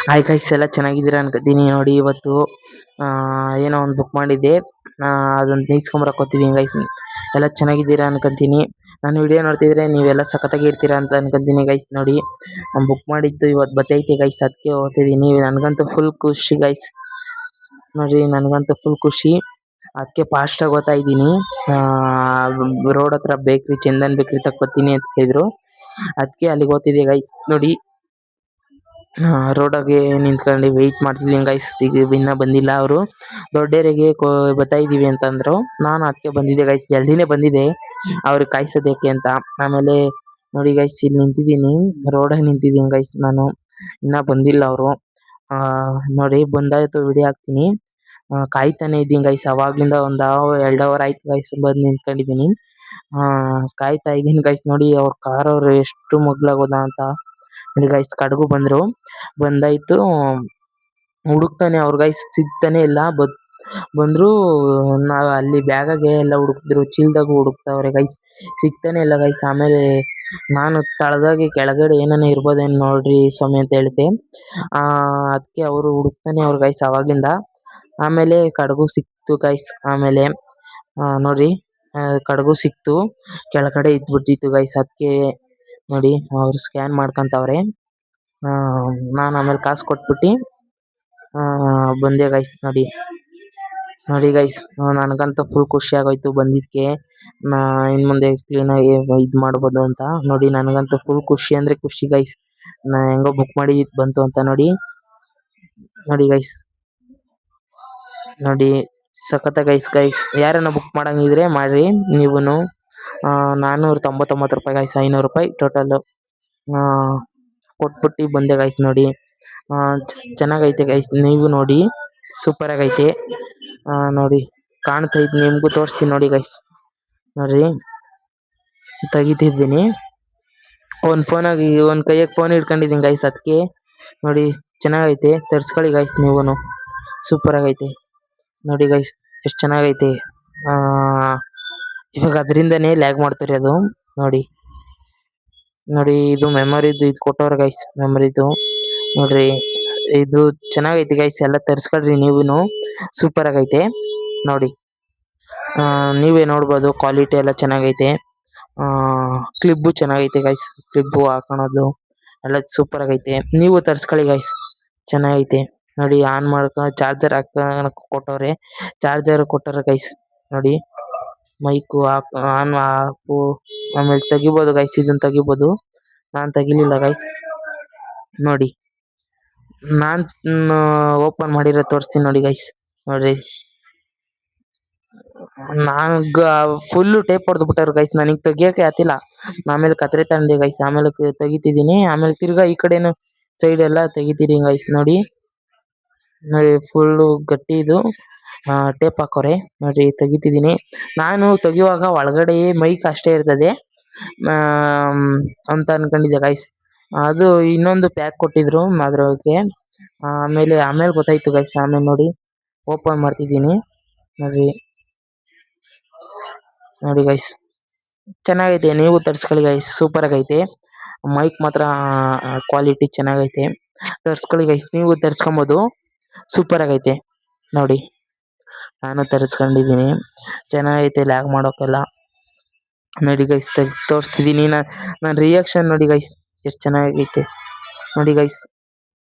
Hi guys, ಎಲ್ಲ ಚೆನ್ನಾಗಿದ್ದೀರಾ ಅನ್ಕೋತೀನಿ. ನೋಡಿ ಇವತ್ತು ಏನೋ ಒಂದು ಬುಕ್ ಮಾಡಿದ್ದೆ, ಅದನ್ನ ತೆಗಿಸ್ಕೊಂಬರಕ್ಕೆ ಹೋಗ್ತಿದ್ದೀನಿ ಗೈಸ್. ಎಲ್ಲ ಚೆನ್ನಾಗಿದ್ದೀರಾ ಅನ್ಕೊಂತೀನಿ. ನಾನು ವಿಡಿಯೋ ನೋಡ್ತಿದ್ರೆ ನೀವೆಲ್ಲ ಸಖತ್ತಾಗಿ ಇರ್ತೀರಾ ಅಂತ ಅನ್ಕೊಂತೀನಿ ಗೈಸ್. ನೋಡಿ ನಾನು ಬುಕ್ ಮಾಡಿದ್ದು ಇವತ್ತು ಬತ್ತೈತೆ ಗೈಸ್, ಅದಕ್ಕೆ ಹೋಗ್ತಿದ್ದೀನಿ. ನನಗಂತೂ ಫುಲ್ ಖುಷಿ ಗೈಸ್. ನೋಡ್ರಿ ನನಗಂತೂ ಫುಲ್ ಖುಷಿ, ಅದಕ್ಕೆ ಫಾಸ್ಟಾಗಿ ಓದ್ತಾ ಇದ್ದೀನಿ. ರೋಡ್ ಹತ್ರ ಬೇಕ್ರಿ, ಚಂದನ್ ಬೇಕ್ರಿ ತಕ್ಕ ಬರ್ತೀನಿ ಅಂತ ಹೇಳಿದ್ರು, ಅದಕ್ಕೆ ಅಲ್ಲಿಗೆ ಓದ್ತಿದ್ದೆ ಗೈಸ್. ನೋಡಿ ರೋಡಾಗೆ ನಿಂತ್ಕೊಂಡು ವೆಯ್ಟ್ ಮಾಡ್ತಿದ್ದೀನಿ ಗೈಸ್. ಈಗ ಇನ್ನೂ ಬಂದಿಲ್ಲ ಅವರು. ದೊಡ್ಡೇರಿಗೆ ಬರ್ತಾ ಇದ್ದೀವಿ ಅಂತಂದ್ರು, ನಾನು ಅದಕ್ಕೆ ಬಂದಿದ್ದೆ ಗೈಸ್. ಜಲ್ದಿನೇ ಬಂದಿದ್ದೆ ಅವ್ರಿಗೆ ಕಾಯಿಸೋದಕ್ಕೆ ಅಂತ. ಆಮೇಲೆ ನೋಡಿ ಗೈಸ್, ಇಲ್ಲಿ ನಿಂತಿದ್ದೀನಿ, ರೋಡಾಗಿ ನಿಂತಿದ್ದೀನಿ ಗೈಸ್. ನಾನು ಇನ್ನೂ ಬಂದಿಲ್ಲ ಅವರು. ನೋಡಿ ಬಂದಾಯ್ತು ವಿಡಿಯೋ ಹಾಕ್ತೀನಿ. ಕಾಯ್ತಾನೆ ಇದ್ದೀನಿ ಗೈಸ್, ಅವಾಗ್ಲಿಂದ ಒಂದು 2 ಅವರ್ ಆಯ್ತು ಗೈಸ್ ಬಂದು ನಿಂತ್ಕೊಂಡಿದ್ದೀನಿ. ಕಾಯ್ತಾ ಇದ್ದೀನಿ ಗೈಸ್. ನೋಡಿ ಅವ್ರ ಕಾರ್ ಅವ್ರು ಎಷ್ಟು ಮಗ್ಲಾಗೋದ ಅಂತ. ನೋಡಿ ಗೈಸ್, ಕಡೆಗೂ ಬಂದಾಯ್ತು. ಹುಡುಕ್ತಾನೆ ಅವ್ರ ಗೈಸ್, ಸಿಗ್ತಾನೆ ಇಲ್ಲ. ಬಂದ್ರು, ನಾವು ಅಲ್ಲಿ ಬ್ಯಾಗಾಗೆ ಎಲ್ಲ ಹುಡುಕಿದ್ರು, ಚೀಲದಾಗೂ ಹುಡುಕ್ತಾವ್ರೆ ಗೈಸ್, ಸಿಗ್ತಾನೆ ಇಲ್ಲ ಗೈಸ್. ಆಮೇಲೆ ನಾನು ತಳದಾಗೆ ಕೆಳಗಡೆ ಏನಾನ ಇರ್ಬೋದೇನು ನೋಡ್ರಿ ಸ್ವಾಮಿ ಅಂತ ಹೇಳ್ತೆ. ಅದಕ್ಕೆ ಅವರು ಹುಡುಕ್ತಾನೆ ಅವ್ರ ಗೈಸ್ ಅವಾಗಿಂದ. ಆಮೇಲೆ ಕಡೆಗೂ ಸಿಕ್ತು ಗೈಸ್. ಆಮೇಲೆ ನೋಡ್ರಿ ಕಡೆಗೂ ಸಿಕ್ತು, ಕೆಳಗಡೆ ಇದ್ಬಿಟ್ಟಿತ್ತು ಗೈಸ್. ಅದಕ್ಕೆ ನೋಡಿ ಅವ್ರು ಸ್ಕ್ಯಾನ್ ಮಾಡ್ಕೊಂತವ್ರೆ. ನಾನು ಆಮೇಲೆ ಕಾಸು ಕೊಟ್ಬಿಟ್ಟು ಬಂದೆ ಗೈಸ್. ನೋಡಿ ಗೈಸ್, ನನಗಂತೂ ಫುಲ್ ಖುಷಿ ಆಗೋಯ್ತು ಬಂದಿದ್ದಕ್ಕೆ. ಇನ್ನು ಮುಂದೆ ಕ್ಲೀನಾಗಿ ಇದು ಮಾಡ್ಬೋದು ಅಂತ. ನೋಡಿ ನನಗಂತೂ ಫುಲ್ ಖುಷಿ ಅಂದರೆ ಖುಷಿ ಗೈಸ್. ಹೆಂಗೋ ಬುಕ್ ಮಾಡಿ ಬಂತು ಅಂತ. ನೋಡಿ ಗೈಸ್, ನೋಡಿ ಸಖತ್ತ ಗೈಸ್. ಯಾರನ್ನ ಬುಕ್ ಮಾಡಂಗಿದ್ರೆ ಮಾಡ್ರಿ ನೀವು. 499 ರೂಪಾಯಿ ಗೈಸ್, 500 ರೂಪಾಯಿ ಟೋಟಲ್ಲು ಕೊಟ್ಬಿಟ್ಟು ಬಂದೆ ಗೈಸ್. ನೋಡಿ ಚೆನ್ನಾಗೈತೆ ಗೈಸ್, ನೀವು ನೋಡಿ ಸೂಪರ್ ಆಗೈತೆ. ನೋಡಿ ಕಾಣ್ತೈತೆ, ನಿಮಗೂ ತೋರಿಸ್ತೀನಿ ನೋಡಿ ಗೈಸ್. ನೋಡ್ರಿ ತೆಗಿತಿದ್ದೀನಿ, ಒಂದು ಕೈಯಾಗ ಫೋನ್ ಹಿಡ್ಕೊಂಡಿದ್ದೀನಿ ಗೈಸ್. ಅದಕ್ಕೆ ನೋಡಿ ಚೆನ್ನಾಗೈತೆ, ತರಿಸ್ಕೊಳ್ಳಿ ಗೈಸ್ ನೀವು. ಸೂಪರ್ ಆಗೈತೆ ನೋಡಿ ಗೈಸ್, ಎಷ್ಟು ಚೆನ್ನಾಗೈತೆ. ಇವಾಗ ಅದರಿಂದನೇ ಲ್ಯಾಗ್ ಮಾಡ್ತಿರೋದು. ನೋಡಿ ಇದು ಮೆಮೊರಿದು ಇದು ಕೊಟ್ಟವ್ರೆ ಗೈಸ್, ಮೆಮೊರಿದು. ನೋಡ್ರಿ ಇದು ಚೆನ್ನಾಗೈತೆ ಗೈಸ್, ಎಲ್ಲ ತರಿಸ್ಕೊಳ್ರಿ ನೀವುನು. ಸೂಪರ್ ಆಗೈತೆ ನೋಡಿ. ನೀವೇ ನೋಡ್ಬೋದು, ಕ್ವಾಲಿಟಿ ಎಲ್ಲ ಚೆನ್ನಾಗೈತೆ. ಕ್ಲಿಪ್ಪು ಚೆನ್ನಾಗೈತೆ ಗೈಸ್, ಕ್ಲಿಪ್ಪು ಹಾಕೊಳೋದು ಎಲ್ಲ ಸೂಪರ್ ಆಗೈತೆ. ನೀವು ತರಿಸ್ಕೊಳ್ಳಿ ಗೈಸ್, ಚೆನ್ನಾಗೈತೆ. ನೋಡಿ ಆನ್ ಮಾಡ್ಕೊಂಡು ಚಾರ್ಜರ್ ಕೊಟ್ಟವ್ರೆ, ಚಾರ್ಜರ್ ಕೊಟ್ಟವ್ರೆ ಗೈಸ್. ನೋಡಿ ಮೈಕು ಆನ್ ಹಾಕು, ಆಮೇಲೆ ತೆಗಿಬೋದು ಗೈಸ್, ಇದನ್ನ ತೆಗಿಬೋದು. ನಾನು ತೆಗಿಲಿಲ್ಲ ಗೈಸ್. ನೋಡಿ ನಾನು ಓಪನ್ ಮಾಡಿರೋ ತೋರಿಸ್ತೀನಿ ನೋಡಿ ಗೈಸ್. ನೋಡ್ರಿ ನಾನು ಫುಲ್ಲು ಟೇಪ್ ಹೊಡೆದು ಬಿಟ್ಟವ್ರು ಗೈಸ್, ನನಗೆ ತೆಗಿಯೋಕೆ ಆತಿಲ್ಲ. ಆಮೇಲೆ ಕತ್ರಿ ತಗೊಂಡೆ ಗೈಸ್, ಆಮೇಲೆ ತೆಗಿತಿದ್ದೀನಿ. ಆಮೇಲೆ ತಿರ್ಗಾ ಈ ಕಡೆನು ಸೈಡ್ ಎಲ್ಲ ತೆಗಿತೀನಿ ಗೈಸ್. ನೋಡಿ ಫುಲ್ಲು ಗಟ್ಟಿ ಇದು ಟೇಪ್ ಹಾಕೋರೆ. ನೋಡಿ ತೆಗಿತಿದ್ದೀನಿ. ನಾನು ತೆಗಿಯುವಾಗ ಒಳಗಡೆ ಮೈಕ್ ಅಷ್ಟೇ ಇರ್ತದೆ ಅಂತ ಅನ್ಕೊಂಡಿದ್ದೆ ಗೈಸ್. ಅದು ಇನ್ನೊಂದು ಪ್ಯಾಕ್ ಕೊಟ್ಟಿದ್ರು ಅದ್ರೊಳಗೆ. ಆಮೇಲೆ ಗೊತ್ತಾಯ್ತು ಗೈಸ್. ಆಮೇಲೆ ನೋಡಿ ಓಪನ್ ಮಾಡ್ತಿದ್ದೀನಿ. ನೋಡಿ ಗೈಸ್, ಚೆನ್ನಾಗೈತೆ, ನೀವು ತರಿಸ್ಕೊಳ್ಳಿ ಗೈಸ್. ಸೂಪರ್ ಆಗೈತೆ, ಮೈಕ್ ಮಾತ್ರ ಕ್ವಾಲಿಟಿ ಚೆನ್ನಾಗೈತೆ. ತರಿಸ್ಕೊಳ್ಳಿ ಗೈಸ್, ನೀವು ತರಿಸ್ಕೊಬೋದು. ಸೂಪರ್ ಆಗೈತೆ ನೋಡಿ, ನಾನು ತರಿಸ್ಕೊಂಡಿದ್ದೀನಿ. ಚೆನ್ನಾಗೈತೆ, ಲ್ಯಾಗ್ ಮಾಡೋಕ್ಕೆಲ್ಲ. ನೋಡಿ ಗೈಸ್, ತೋರಿಸ್ತಿದ್ದೀನಿ. ನನ್ನ ರಿಯಾಕ್ಷನ್ ನೋಡಿ ಗೈಸ್, ಎಷ್ಟು ಚೆನ್ನಾಗೈತೆ ನೋಡಿ ಗೈಸ್.